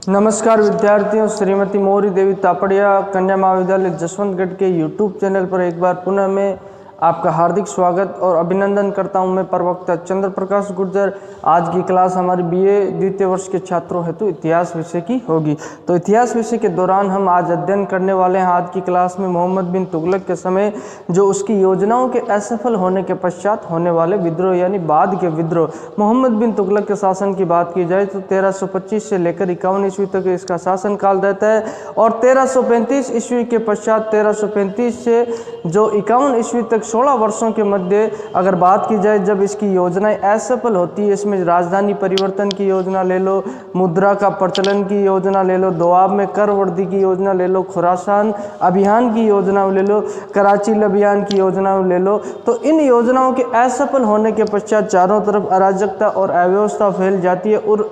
नमस्कार विद्यार्थियों, श्रीमती मौरी देवी तापड़िया कन्या महाविद्यालय जसवंतगढ़ के यूट्यूब चैनल पर एक बार पुनः मैं आपका हार्दिक स्वागत और अभिनंदन करता हूं। मैं प्रवक्ता चंद्र प्रकाश गुर्जर। आज की क्लास हमारी बीए द्वितीय वर्ष के छात्रों हेतु इतिहास विषय की होगी। तो इतिहास विषय के दौरान हम आज अध्ययन करने वाले हैं आज की क्लास में मोहम्मद बिन तुगलक के समय जो उसकी योजनाओं के असफल होने के पश्चात होने वाले विद्रोह यानी बाद के विद्रोह। मोहम्मद बिन तुगलक के शासन की बात की जाए तो 1325 से लेकर 51 ईस्वी तक इसका शासनकाल रहता है और 1335 ईस्वी के पश्चात 1335 से जो 51 ईस्वी तक 16 वर्षों के मध्य अगर बात की जाए जब इसकी योजनाएं असफल होती है। इसमें राजधानी परिवर्तन की योजना ले लो, मुद्रा का प्रचलन की योजना ले लो, दोआब में कर वृद्धि की योजना ले लो, खुरासान अभियान की योजना ले लो, कराची अभियान की योजना ले लो। तो इन योजनाओं के असफल होने के पश्चात चारों तरफ अराजकता और अव्यवस्था फैल जाती है और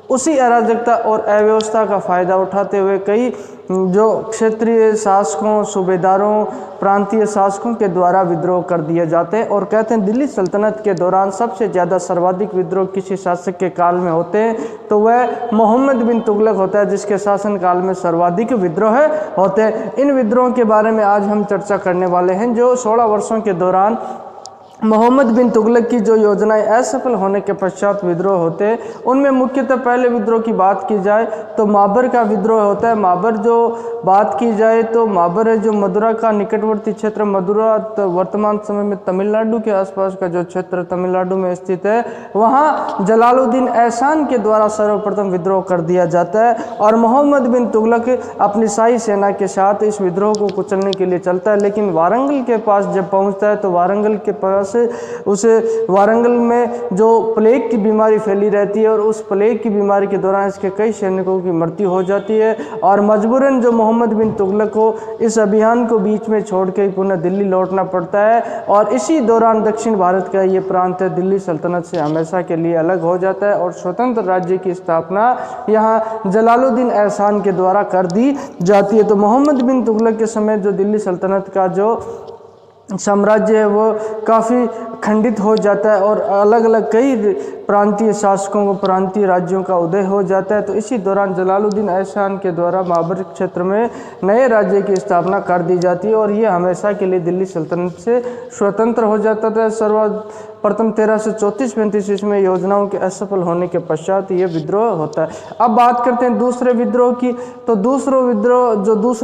उसी अराजकता और अव्यवस्था का फायदा उठाते हुए कई जो क्षेत्रीय शासकों, सूबेदारों, प्रांतीय शासकों के द्वारा विद्रोह कर दिए जाते हैं। और कहते हैं दिल्ली सल्तनत के दौरान सबसे ज़्यादा सर्वाधिक विद्रोह किसी शासक के काल में होते हैं तो वह मोहम्मद बिन तुगलक होता है जिसके शासन काल में सर्वाधिक विद्रोह होते हैं। इन विद्रोहों के बारे में आज हम चर्चा करने वाले हैं। जो 16 वर्षों के दौरान मोहम्मद बिन तुगलक की जो योजनाएं असफल होने के पश्चात विद्रोह होते हैं उनमें मुख्यतः पहले विद्रोह की बात की जाए तो माबर का विद्रोह होता है। माबर जो बात की जाए तो माबर है जो मदुरा का निकटवर्ती क्षेत्र, मदुरा वर्तमान समय में तमिलनाडु के आसपास का जो क्षेत्र तमिलनाडु में स्थित है, वहाँ जलालुद्दीन एहसान के द्वारा सर्वप्रथम विद्रोह कर दिया जाता है और मोहम्मद बिन तुगलक अपनी शाही सेना के साथ इस विद्रोह को कुचलने के लिए चलता है। लेकिन वारंगल के पास जब पहुँचता है तो वारंगल के पास उसे वारंगल में जो प्लेग की बीमारी फैली रहती है और उस प्लेग की बीमारी के दौरान इसके कई सैनिकों की मृत्यु हो जाती है और मजबूरन जो मोहम्मद बिन तुगलक को इस अभियान को बीच में छोड़ के पुनः दिल्ली लौटना पड़ता है। और इसी दौरान दक्षिण भारत का ये प्रांत है दिल्ली सल्तनत से हमेशा के लिए अलग हो जाता है और स्वतंत्र राज्य की स्थापना यहाँ जलालुद्दीन एहसान के द्वारा कर दी जाती है। तो मोहम्मद बिन तुगलक के समय जो दिल्ली सल्तनत का जो साम्राज्य है वो काफ़ी खंडित हो जाता है और अलग अलग कई प्रांतीय शासकों को प्रांतीय राज्यों का उदय हो जाता है। तो इसी दौरान जलालुद्दीन एहसान के द्वारा माबर क्षेत्र में नए राज्य की स्थापना कर दी जाती है और ये हमेशा के लिए दिल्ली सल्तनत से स्वतंत्र हो जाता था। सर्वप्रथम 1334-35 ईस्वी में योजनाओं के असफल होने के पश्चात ये विद्रोह होता है। अब बात करते हैं दूसरे विद्रोह की। तो दूसरा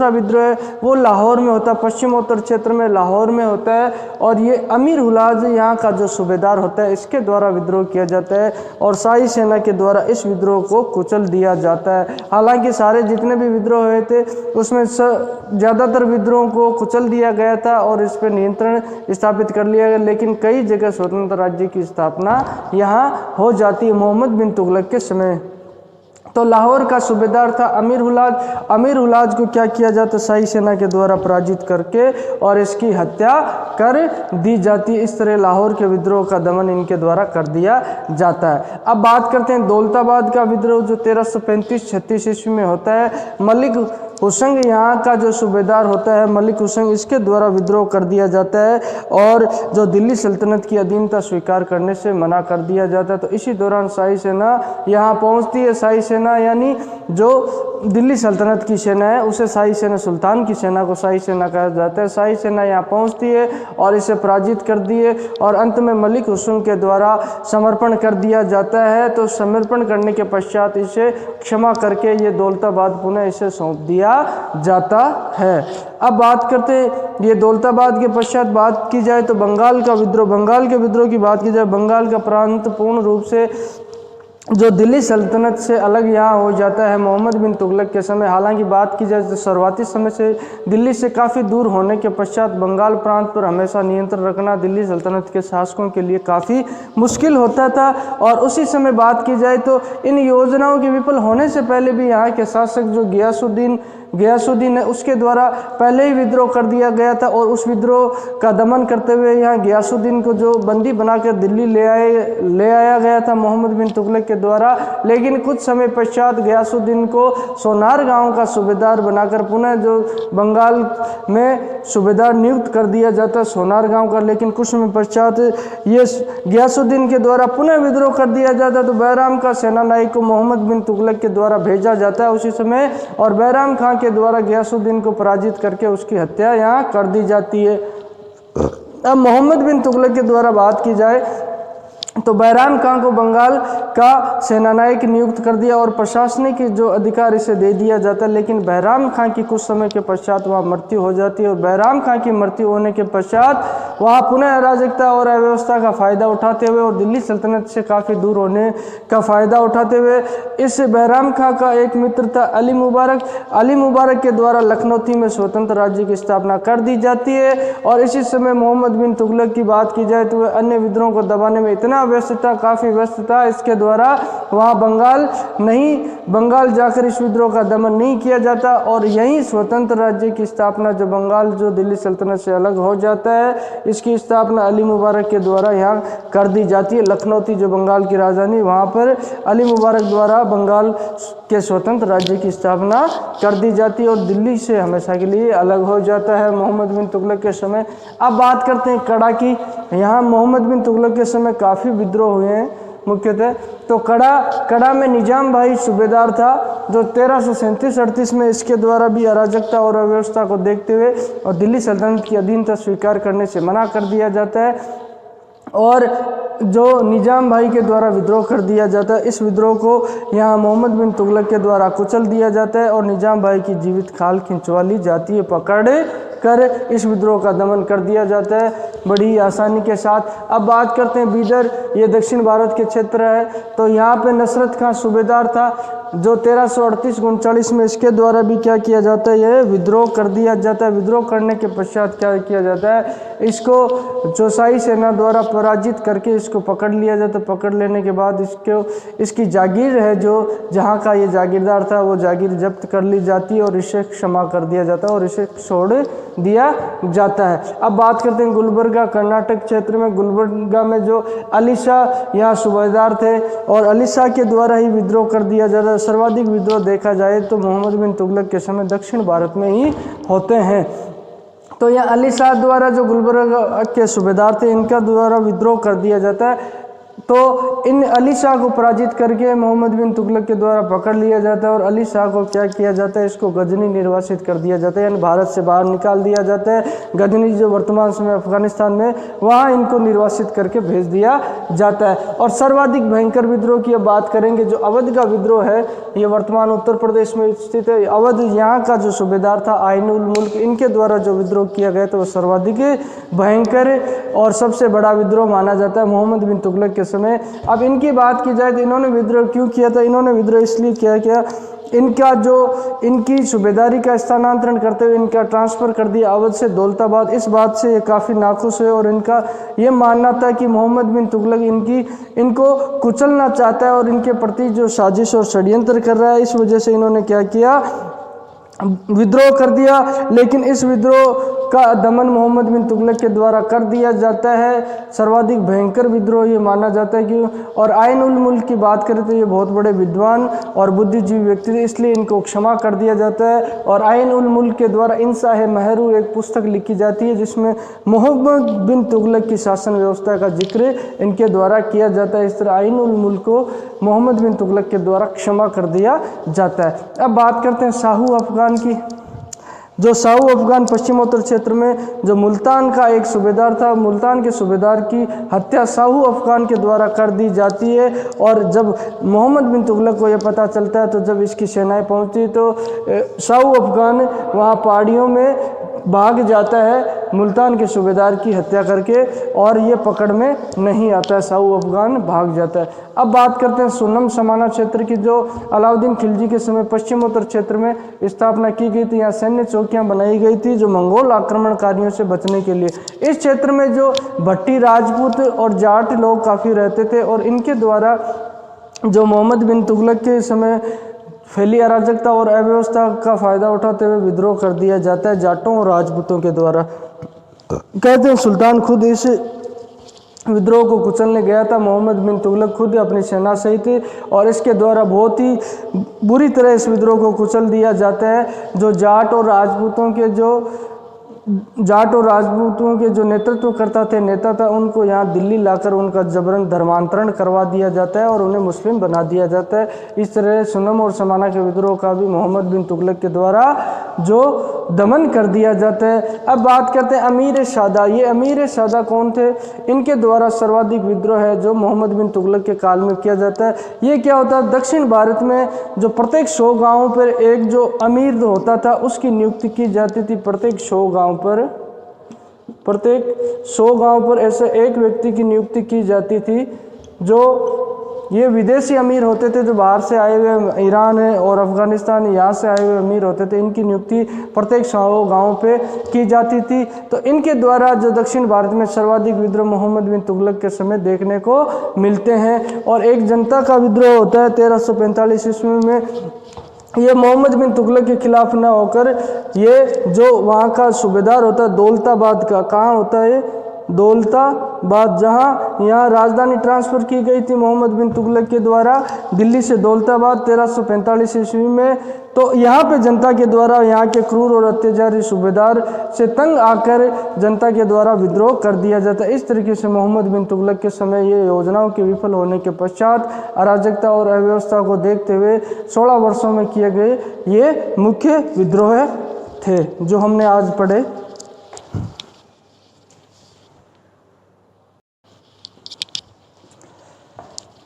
विद्रोह है वो लाहौर में होता है, पश्चिमोत्तर क्षेत्र में लाहौर में होता है और ये अमीर हुलाज यहाँ का जो सूबेदार होता है इसके द्वारा विद्रोह किया जाता है और शाही सेना के द्वारा इस विद्रोह को कुचल दिया जाता है। हालांकि सारे जितने भी विद्रोह हुए थे उसमें ज़्यादातर विद्रोहों को कुचल दिया गया था और इस पर नियंत्रण स्थापित कर लिया गया, लेकिन कई जगह स्वतंत्र राज्य की स्थापना यहाँ हो जाती है मोहम्मद बिन तुगलक के समय। तो लाहौर का सूबेदार था अमीर हुलाज। अमीर हुलाज को क्या किया जाता, शाही सेना के द्वारा पराजित करके और इसकी हत्या कर दी जाती। इस तरह लाहौर के विद्रोह का दमन इनके द्वारा कर दिया जाता है। अब बात करते हैं दौलताबाद का विद्रोह जो 1335-36 ईस्वी में होता है। मलिक हुसंग यहाँ का जो सूबेदार होता है, मलिक हुसंग, इसके द्वारा विद्रोह कर दिया जाता है और जो दिल्ली सल्तनत की अधीनता स्वीकार करने से मना कर दिया जाता है। तो इसी दौरान शाही सेना यहाँ पहुँचती है। शाही सेना यानी जो दिल्ली सल्तनत की सेना है उसे शाही सेना, सुल्तान की सेना को शाही सेना कहा जाता है। शाही सेना यहाँ पहुँचती है और इसे पराजित कर दिए और अंत में मलिक हुसैन के द्वारा समर्पण कर दिया जाता है। तो समर्पण करने के पश्चात इसे क्षमा करके ये दौलताबाद पुनः इसे सौंप दिया जाता है। अब बात करते हैं ये दौलताबाद के पश्चात बात की जाए तो बंगाल का विद्रोह। बंगाल के विद्रोह की बात की जाए, बंगाल का प्रांत पूर्ण रूप से जो दिल्ली सल्तनत से अलग यहाँ हो जाता है मोहम्मद बिन तुगलक के समय। हालांकि बात की जाए तो शुरुआती समय से दिल्ली से काफ़ी दूर होने के पश्चात बंगाल प्रांत पर हमेशा नियंत्रण रखना दिल्ली सल्तनत के शासकों के लिए काफ़ी मुश्किल होता था। और उसी समय बात की जाए तो इन योजनाओं के विफल होने से पहले भी यहाँ के शासक जो गयासुद्दीन है उसके द्वारा पहले ही विद्रोह कर दिया गया था और उस विद्रोह का दमन करते हुए यहाँ गयासुद्दीन को जो बंदी बनाकर दिल्ली ले आया गया था मोहम्मद बिन तुगलक के के द्वारा, लेकिन कुछ समय पश्चात गयासुद्दीन को सोनार गांव का सूबेदार बनाकर पुनः जो बंगाल में सूबेदार नियुक्त कर दिया जाता है सोनार गांव का। लेकिन कुछ समय पश्चात ये गयासुद्दीन के द्वारा पुनः विद्रोह कर दिया जाता है, तो बैराम का सेनानायक को मोहम्मद बिन तुगलक के द्वारा भेजा जाता है उसी समय, और बैराम खां के द्वारा गयासुद्दीन को पराजित करके उसकी हत्या यहाँ कर दी जाती है। अब मोहम्मद बिन तुगलक के द्वारा बात की जाए तो बैराम खां को बंगाल का सेनानायक नियुक्त कर दिया और प्रशासनिक जो अधिकार इसे दे दिया जाता है। लेकिन बैराम खां की कुछ समय के पश्चात वहाँ मृत्यु हो जाती है, और बैराम खां की मृत्यु होने के पश्चात वहाँ पुनः अराजकता और अव्यवस्था का फ़ायदा उठाते हुए और दिल्ली सल्तनत से काफ़ी दूर होने का फ़ायदा उठाते हुए इस बैराम खां का एक मित्र था अली मुबारक के द्वारा लखनौती में स्वतंत्र राज्य की स्थापना कर दी जाती है। और इसी समय मोहम्मद बिन तुगलक की बात की जाए तो वह अन्य विद्रोह को दबाने में इतना व्यस्तता, काफ़ी व्यस्तता, इसके द्वारा वहाँ बंगाल जाकर इस विद्रोह का दमन नहीं किया जाता, और यही स्वतंत्र राज्य की स्थापना जो बंगाल जो दिल्ली सल्तनत से अलग हो जाता है, इसकी स्थापना अली मुबारक के द्वारा यहाँ कर दी जाती है। लखनौती जो बंगाल की राजधानी, वहाँ पर अली मुबारक द्वारा बंगाल के स्वतंत्र राज्य की स्थापना कर दी जाती है और दिल्ली से हमेशा के लिए अलग हो जाता है मोहम्मद बिन तुगलक के समय। अब बात करते हैं कड़ा की। यहाँ मोहम्मद बिन तुगलक के समय काफ़ी विद्रोह हुए हैं मुख्यतः। तो कड़ा में निजाम भाई सूबेदार था जो 1337-38 में इसके द्वारा भी अराजकता और अव्यवस्था को देखते हुए और दिल्ली सल्तनत की अधीनता स्वीकार करने से मना कर दिया जाता है, और जो निजाम भाई के द्वारा विद्रोह कर दिया जाता है, इस विद्रोह को यहाँ मोहम्मद बिन तुगलक के द्वारा कुचल दिया जाता है और निजाम भाई की जीवित खाल खिंचवा ली जाती है, पकड़ कर इस विद्रोह का दमन कर दिया जाता है बड़ी आसानी के साथ। अब बात करते हैं बीदर, ये दक्षिण भारत के क्षेत्र है। तो यहाँ पे नसरत खां सूबेदार था जो 1338-39 में इसके द्वारा भी क्या किया जाता है, यह विद्रोह कर दिया जाता है। विद्रोह करने के पश्चात क्या किया जाता है, इसको चौसाई सेना द्वारा पराजित करके इसको पकड़ लिया जाता है। पकड़ लेने के बाद इसकी जागीर है जो जहाँ का ये जागीरदार था वो जागीर जब्त कर ली जाती है और इसे क्षमा कर दिया जाता है और इसे छोड़ दिया जाता है। अब बात करते हैं गुलबर्गा, कर्नाटक क्षेत्र में। गुलबर्गा में जो अली शाह यहाँ सूबेदार थे और अली शाह के द्वारा ही विद्रोह कर दिया जाता है। सर्वाधिक विद्रोह देखा जाए तो मोहम्मद बिन तुगलक के समय दक्षिण भारत में ही होते हैं। तो यह अली शाह द्वारा जो गुलबर्गा के सूबेदार थे इनका द्वारा विद्रोह कर दिया जाता है। तो इन अली शाह को पराजित करके मोहम्मद बिन तुगलक के द्वारा पकड़ लिया जाता है और अली शाह को क्या किया जाता है, इसको गजनी निर्वासित कर दिया जाता है, यानी भारत से बाहर निकाल दिया जाता है। गजनी जो वर्तमान समय अफगानिस्तान में, वहाँ इनको निर्वासित करके भेज दिया जाता है। और सर्वाधिक भयंकर विद्रोह की अब बात करेंगे, जो अवध का विद्रोह है, ये वर्तमान उत्तर प्रदेश में स्थित है। अवध यहाँ का जो सूबेदार था आइन उल मुल्क, इनके द्वारा जो विद्रोह किया गया था वो सर्वाधिक भयंकर और सबसे बड़ा विद्रोह माना जाता है मोहम्मद बिन तुगलक के समय। अब इनकी बात की जाए तो इन्होंने विद्रोह क्यों किया था, इन्होंने विद्रोह इसलिए किया इनकी सूबेदारी का स्थानांतरण करते हुए इनका ट्रांसफ़र कर दिया अवध से दौलताबाद। इस बात से ये काफ़ी नाखुश हुए और इनका ये मानना था कि मोहम्मद बिन तुगलक इनको कुचलना चाहता है और इनके प्रति जो साजिश और षड्यंत्र कर रहा है, इस वजह से इन्होंने क्या किया, विद्रोह कर दिया। लेकिन इस विद्रोह का दमन मोहम्मद बिन तुगलक के द्वारा कर दिया जाता है। सर्वाधिक भयंकर विद्रोह ये माना जाता है कि, और आइन उल मुल्क की बात करें तो ये बहुत बड़े विद्वान और बुद्धिजीवी व्यक्ति थे, इसलिए इनको क्षमा कर दिया जाता है। और आइन उल मुल्क के द्वारा इंसाह महरू एक पुस्तक लिखी जाती है जिसमें मोहम्मद बिन तुगलक की शासन व्यवस्था का जिक्र इनके द्वारा किया जाता है। इस तरह आइन उल मुल्क को मोहम्मद बिन तुगलक के द्वारा क्षमा कर दिया जाता है। अब बात करते हैं शाहू अफगान की। जो शाहू अफगान पश्चिमोत्तर क्षेत्र में जो मुल्तान का एक सूबेदार था, मुल्तान के सूबेदार की हत्या शाहू अफगान के द्वारा कर दी जाती है। और जब मोहम्मद बिन तुगलक को यह पता चलता है तो जब इसकी सेनाएं पहुंचती तो शाहू अफगान वहाँ पहाड़ियों में भाग जाता है मुल्तान के सूबेदार की हत्या करके, और ये पकड़ में नहीं आता है, शाहू अफगान भाग जाता है। अब बात करते हैं सोनम समाना क्षेत्र की, जो अलाउद्दीन खिलजी के समय पश्चिमोत्तर क्षेत्र में स्थापना की गई थी। यहाँ सैन्य चौकियाँ बनाई गई थी जो मंगोल आक्रमणकारियों से बचने के लिए। इस क्षेत्र में जो भट्टी, राजपूत और जाट लोग काफ़ी रहते थे और इनके द्वारा जो मोहम्मद बिन तुगलक के समय फैली अराजकता और अव्यवस्था का फ़ायदा उठाते हुए विद्रोह कर दिया जाता है जाटों और राजपूतों के द्वारा। कहते हैं सुल्तान खुद इस विद्रोह को कुचलने गया था। मोहम्मद बिन तुगलक खुद अपनी सेना सहित और इसके द्वारा बहुत ही बुरी तरह इस विद्रोह को कुचल दिया जाता है। जो जाट और राजपूतों के जो नेतृत्व करता थे नेता था, उनको यहाँ दिल्ली लाकर उनका जबरन धर्मांतरण करवा दिया जाता है और उन्हें मुस्लिम बना दिया जाता है। इस तरह सुनम और समाना के विद्रोह का भी मोहम्मद बिन तुगलक के द्वारा जो दमन कर दिया जाता है। अब बात करते हैं अमीर शादा। ये अमीर शादा कौन थे? इनके द्वारा सर्वाधिक विद्रोह है जो मोहम्मद बिन तुगलक के काल में किया जाता है। ये क्या होता है, दक्षिण भारत में जो प्रत्येक 100 गाँव पर एक जो अमीर होता था उसकी नियुक्ति की जाती थी। प्रत्येक 100 गांव पर ऐसे एक व्यक्ति की नियुक्ति की जाती थी। जो ये विदेशी अमीर होते थे, जो बाहर से आए हुए ईरान है और अफगानिस्तान यहाँ से आए हुए अमीर होते थे, इनकी नियुक्ति प्रत्येक 100 गाँव पे की जाती थी। तो इनके द्वारा जो दक्षिण भारत में सर्वाधिक विद्रोह मोहम्मद बिन तुगलक के समय देखने को मिलते हैं। और एक जनता का विद्रोह होता है 1345 ईस्वी में। ये मोहम्मद बिन तुगलक के खिलाफ न होकर ये जो वहाँ का सूबेदार होता है दौलताबाद का, कहाँ होता है दौलताबाद, जहाँ यहाँ राजधानी ट्रांसफ़र की गई थी मोहम्मद बिन तुगलक के द्वारा दिल्ली से दौलताबाद 1345 ईस्वी में। तो यहाँ पे जनता के द्वारा यहाँ के क्रूर और अत्याचारी सूबेदार से तंग आकर जनता के द्वारा विद्रोह कर दिया जाता है। इस तरीके से मोहम्मद बिन तुगलक के समय ये योजनाओं के विफल होने के पश्चात अराजकता और अव्यवस्था को देखते हुए 16 वर्षों में किए गए ये मुख्य विद्रोह थे जो हमने आज पढ़े।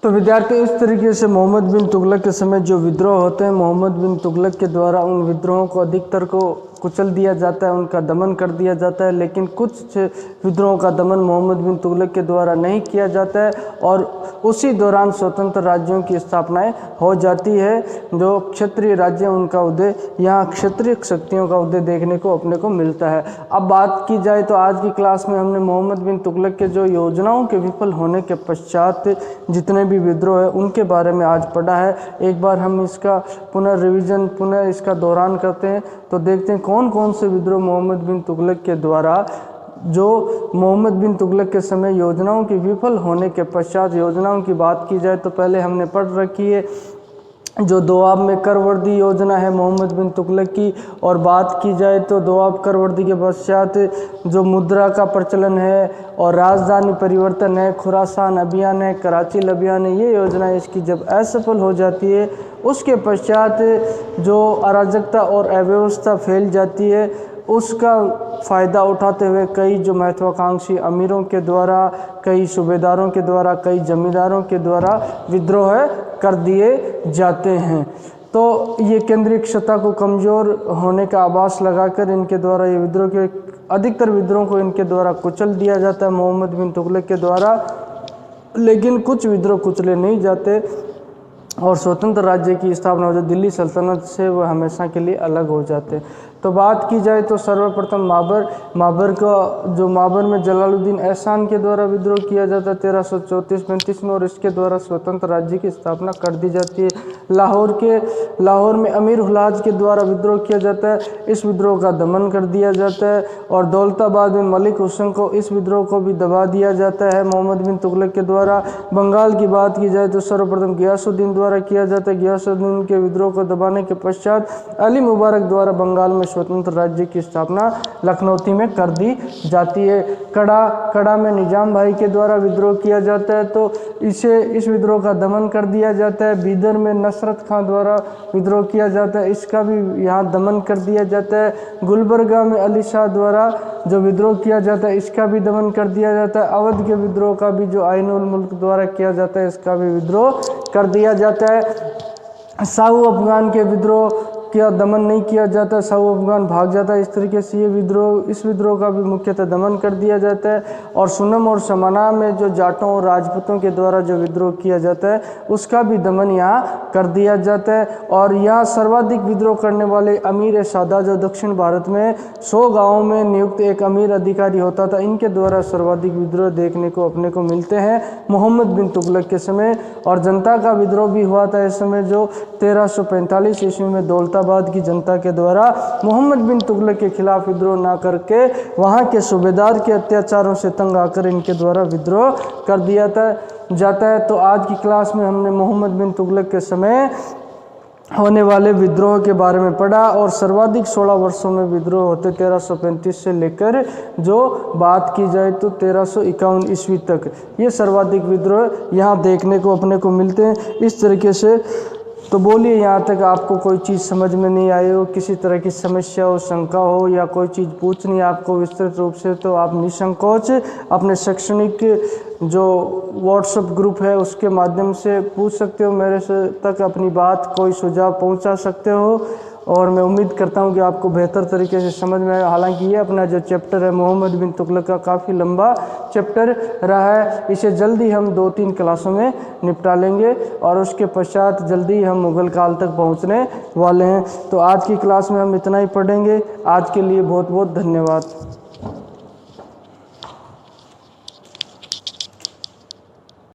तो विद्यार्थी, इस तरीके से मोहम्मद बिन तुगलक के समय जो विद्रोह होते हैं, मोहम्मद बिन तुगलक के द्वारा उन विद्रोहों को अधिकतर को कुचल दिया जाता है, उनका दमन कर दिया जाता है। लेकिन कुछ विद्रोहों का दमन मोहम्मद बिन तुगलक के द्वारा नहीं किया जाता है और उसी दौरान स्वतंत्र राज्यों की स्थापनाएं हो जाती है। जो क्षत्रिय राज्य उनका उदय, यहाँ क्षत्रिय शक्तियों का उदय देखने को अपने को मिलता है। अब बात की जाए तो आज की क्लास में हमने मोहम्मद बिन तुगलक के जो योजनाओं के विफल होने के पश्चात जितने भी विद्रोह है उनके बारे में आज पढ़ा है। एक बार हम इसका पुनः इसका दौरान करते हैं तो देखते हैं कौन कौन से विद्रोह मोहम्मद बिन तुगलक के द्वारा, जो मोहम्मद बिन तुगलक के समय योजनाओं के विफल होने के पश्चात। योजनाओं की बात की जाए तो पहले हमने पढ़ रखी है जो दोआब में करवर्दी योजना है मोहम्मद बिन तुगलक की, और बात की जाए तो दोआब करवर्दी के पश्चात जो मुद्रा का प्रचलन है और राजधानी परिवर्तन है, खुरासान अभियान है, कराची अभियान है, ये योजना इसकी जब असफल हो जाती है उसके पश्चात जो अराजकता और अव्यवस्था फैल जाती है उसका फ़ायदा उठाते हुए कई जो महत्वाकांक्षी अमीरों के द्वारा, कई सूबेदारों के द्वारा, कई जमींदारों के द्वारा विद्रोह कर दिए जाते हैं। तो ये केंद्रीय सत्ता को कमज़ोर होने का आभास लगाकर इनके द्वारा ये विद्रोह के अधिकतर विद्रोह को इनके द्वारा कुचल दिया जाता है मोहम्मद बिन तुगलक के द्वारा। लेकिन कुछ विद्रोह कुचले नहीं जाते और स्वतंत्र राज्य की स्थापना हो जाती, दिल्ली सल्तनत से वह हमेशा के लिए अलग हो जाते। तो बात की जाए तो सर्वप्रथम माबर में जलालुद्दीन एहसान के द्वारा विद्रोह किया जाता है 1334-35 में और इसके द्वारा स्वतंत्र राज्य की स्थापना कर दी जाती है। लाहौर में अमीर हुलाज के द्वारा विद्रोह किया जाता है, इस विद्रोह का दमन कर दिया जाता है। और दौलताबाद में मलिक हुसैन को इस विद्रोह को भी दबा दिया जाता है मोहम्मद बिन तुगलक के द्वारा। बंगाल की बात की जाए तो सर्वप्रथम गियासुद्दीन द्वारा किया जाता है। गियासुद्दीन के विद्रोह को दबाने के पश्चात अली मुबारक द्वारा बंगाल में स्वतंत्र राज्य की स्थापना लखनौती में कर दी जाती है। कड़ा में निजाम भाई के द्वारा विद्रोह किया जाता है तो इस विद्रोह का दमन कर दिया जाता है। बीदर में नसरत खां द्वारा विद्रोह किया जाता है, इसका भी यहाँ दमन कर दिया जाता है। गुलबर्गा में अली शाह द्वारा जो विद्रोह किया जाता है इसका भी दमन कर दिया जाता है। अवध के विद्रोह का भी जो आइनुल मुल्क द्वारा किया जाता है इसका भी विद्रोह कर दिया जाता है। साहू अफगान के विद्रोह क्या दमन नहीं किया जाता, साहू अफगान भाग जाता है। इस तरीके से इस विद्रोह का भी मुख्यतः दमन कर दिया जाता है। और सुनम और समाना में जो जाटों और राजपूतों के द्वारा जो विद्रोह किया जाता है उसका भी दमन यहाँ कर दिया जाता है। और यहाँ सर्वाधिक विद्रोह करने वाले अमीर सादा जो दक्षिण भारत में 100 गाँवों में नियुक्त एक अमीर अधिकारी होता था, इनके द्वारा सर्वाधिक विद्रोह देखने को अपने को मिलते हैं मोहम्मद बिन तुगलक के समय। और जनता का विद्रोह भी हुआ था इस समय जो 1345 ईस्वी में दौलताबाद फैसलाबाद की जनता के द्वारा मोहम्मद बिन तुगलक के खिलाफ विद्रोह ना करके वहाँ के सूबेदार के अत्याचारों से तंग आकर इनके द्वारा विद्रोह कर दिया जाता है। तो आज की क्लास में हमने मोहम्मद बिन तुगलक के समय होने वाले विद्रोह के बारे में पढ़ा और सर्वाधिक 16 वर्षों में विद्रोह होते 1335 से लेकर जो बात की जाए तो 1351 ईस्वी तक ये सर्वाधिक विद्रोह यहाँ देखने को अपने को मिलते हैं। इस तरीके से तो बोलिए यहाँ तक आपको कोई चीज़ समझ में नहीं आई हो, किसी तरह की समस्या हो, शंका हो या कोई चीज़ पूछनी है आपको विस्तृत रूप से, तो आप निसंकोच अपने शैक्षणिक जो व्हाट्सएप ग्रुप है उसके माध्यम से पूछ सकते हो, मेरे से तक अपनी बात कोई सुझाव पहुंचा सकते हो और मैं उम्मीद करता हूं कि आपको बेहतर तरीके से समझ में आए। हालांकि ये अपना जो चैप्टर है मोहम्मद बिन तुगलक का काफ़ी लंबा चैप्टर रहा है, इसे जल्दी हम 2-3 क्लासों में निपटा लेंगे और उसके पश्चात जल्दी हम मुग़ल काल तक पहुंचने वाले हैं। तो आज की क्लास में हम इतना ही पढ़ेंगे। आज के लिए बहुत बहुत धन्यवाद।